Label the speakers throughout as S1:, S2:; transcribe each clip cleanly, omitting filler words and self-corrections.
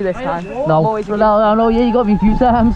S1: This time.
S2: No, yeah, you got me a few times.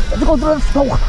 S2: Let's go through the smoke.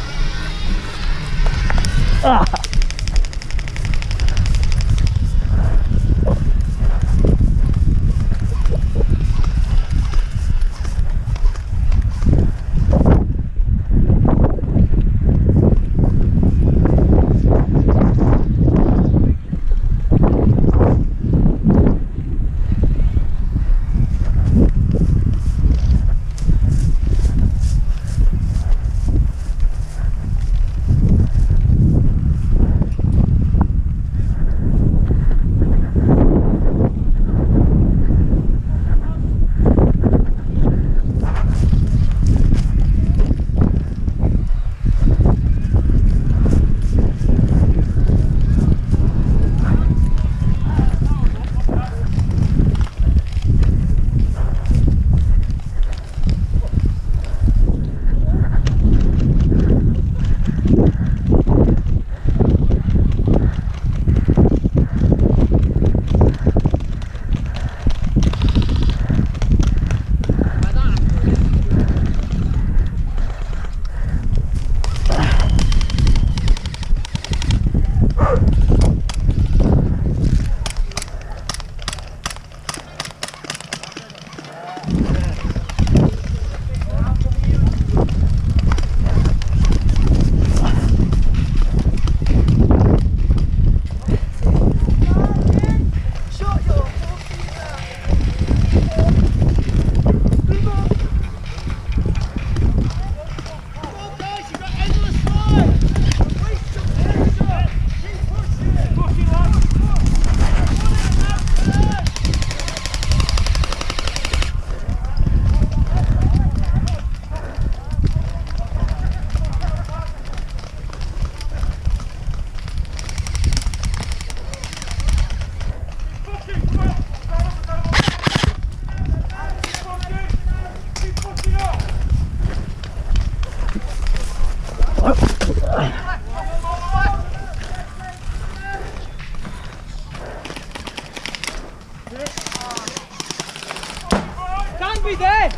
S1: Can't be there!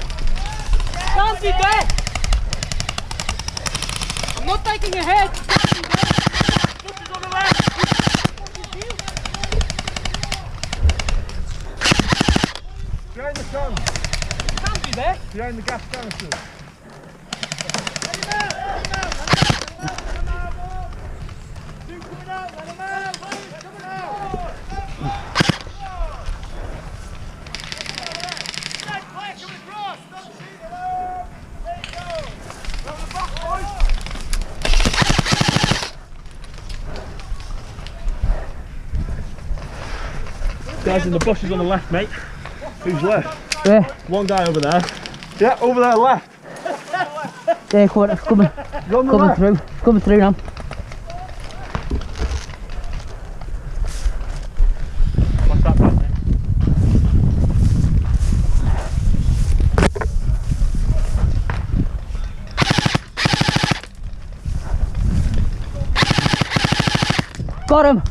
S1: Can't be there! I'm not taking a head! Pushes on the left!
S3: Behind the sun!
S1: Can't be there!
S3: Behind the gas canisters! Guys in the bushes on the left, mate. Who's left?
S2: Where?
S3: One guy over there. Yeah, over there, left.
S2: Yeah, coming through. Coming through now.
S3: What's that back, mate?
S2: Got him.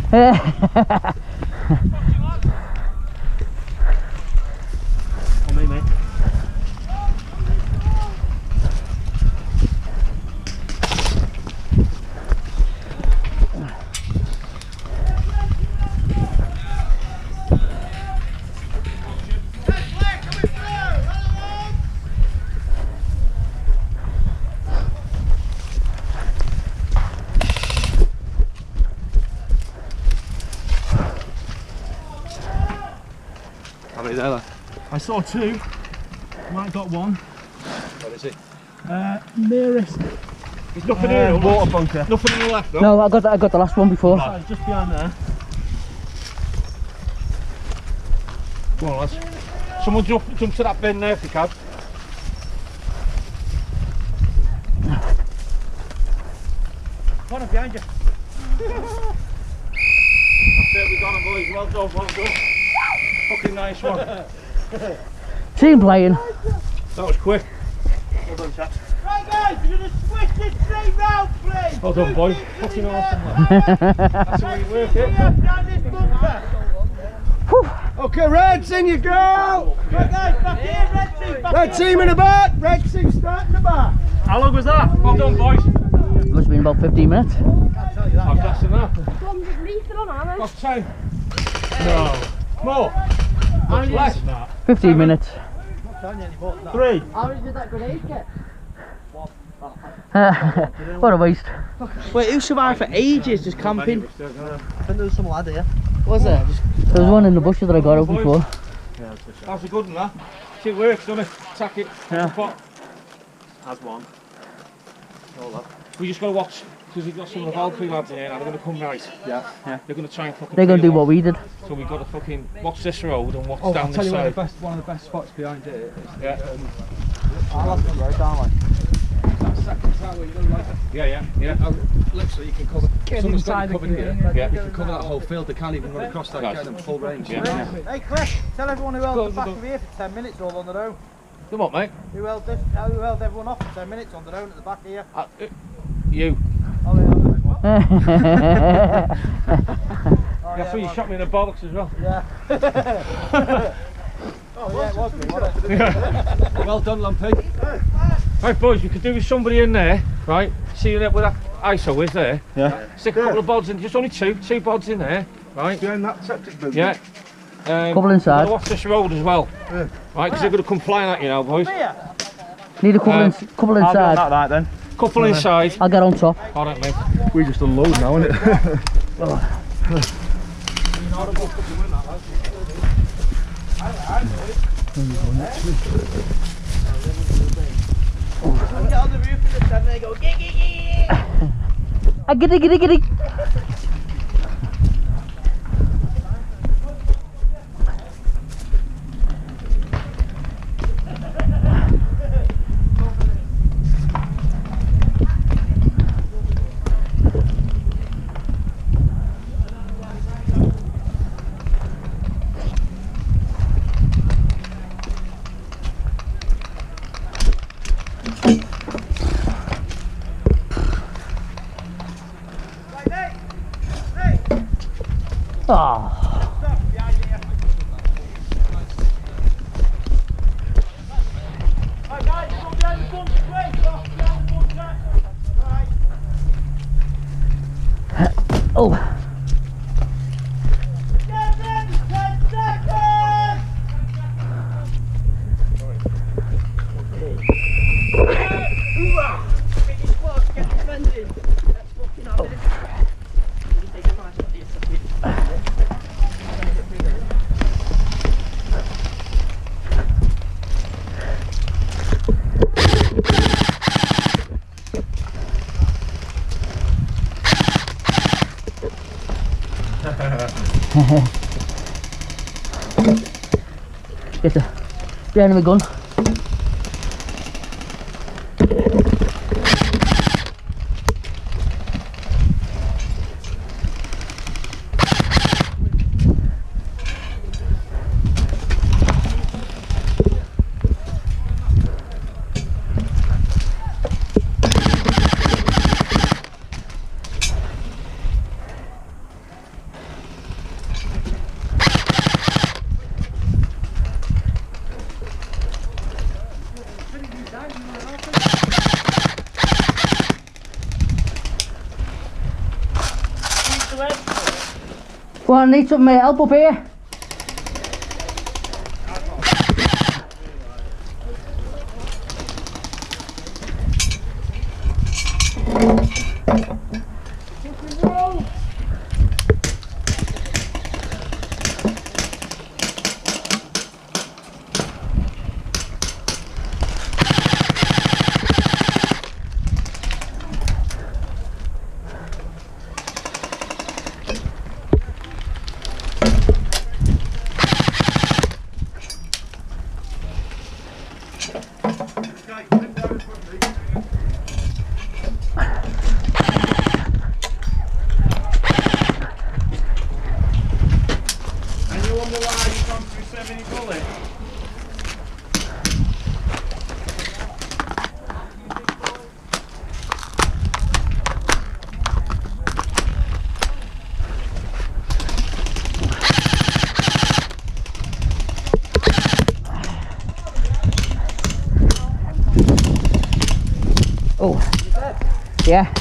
S3: On me, mate. I saw two. Might got one.
S4: What is it?
S3: Nearest. There's nothing here. Water bunker. Nothing on the left though.
S2: No, I got the last one before.
S3: Right, it's just behind there. Come on, lads. Someone jump to that bin there if you can. One up behind you. That's it, we got him, boys. Well done, well done. Fucking nice one.
S2: Team playing.
S3: That was quick. Well done, chaps.
S1: Right guys, you're going to switch this straight round, please.
S3: Well done, boys. Fucking awesome. That's how we work it.
S1: Down this bunker.
S4: Okay, Reds, in you go!
S1: Right guys, back here, red team, back
S4: Red
S1: here.
S4: team in the back, red team starting the back.
S3: How long was that? Well done, boys.
S2: Must have been about 15 minutes.
S3: I'm guessing that.
S1: What's
S3: 10? No. More. Much less than that.
S2: 15 minutes.
S3: 3.
S1: How many did that grenade get?
S2: What a waste.
S1: Wait, who survived for ages just camping? I think there was some lad here. Was there?
S2: There was one in the bushes that I got out before.
S3: That's a good one, that. Shit works, doesn't it? Tack it.
S2: Yeah.
S3: Has one. We just got to watch, because we've got some of the Valkyrie lads in here and they're going to come right.
S4: Yeah.
S3: They're going to try and fucking.
S2: They're going to do
S3: peel
S2: what
S3: off.
S2: we did.
S3: So we've got to fucking watch this road and watch
S4: Oh,
S3: down
S4: I'll tell
S3: this
S4: you
S3: side.
S4: one of the best spots behind it is.
S3: Yeah.
S4: I'll have to road down that second tower, you know, like.
S3: Yeah.
S4: Literally, you can cover. Someone's got you covered here.
S3: Yeah.
S4: You can cover that whole field. They can't even run across that
S3: Nice.
S4: kind of full range.
S3: Yeah.
S1: Hey Chris, tell everyone who held the back of here for 10 minutes all on their own.
S3: Come on, mate.
S1: Who held everyone off for 10 minutes on their own at the back here?
S3: You.
S1: Oh yeah,
S3: That's why you shot me in the bollocks as well.
S1: yeah. Oh yeah, it was me, wasn't it?
S4: Well done, Lumpy.
S3: Right, boys, we could do with somebody in there, right? See where that ISO is there.
S4: Yeah.
S3: Stick a couple of bods in, just only two bods in there, right?
S4: Behind that septic building.
S3: Yeah.
S2: Couple inside.
S3: We've got to watch this road as well, right? Because they're going to come flying at you now, boys.
S1: Here.
S2: Need a couple, couple inside.
S4: right then.
S3: Couple inside.
S2: I'll get on top.
S3: Alright, mate.
S4: We just unload now, innit?
S1: Get on the roof of the tent and they go gee.
S2: Giddy. Oh. Oh. Get the enemy gun. Go on, I need some help up here.
S3: And you wonder why you've gone through so many bullets?
S2: Oh, yeah.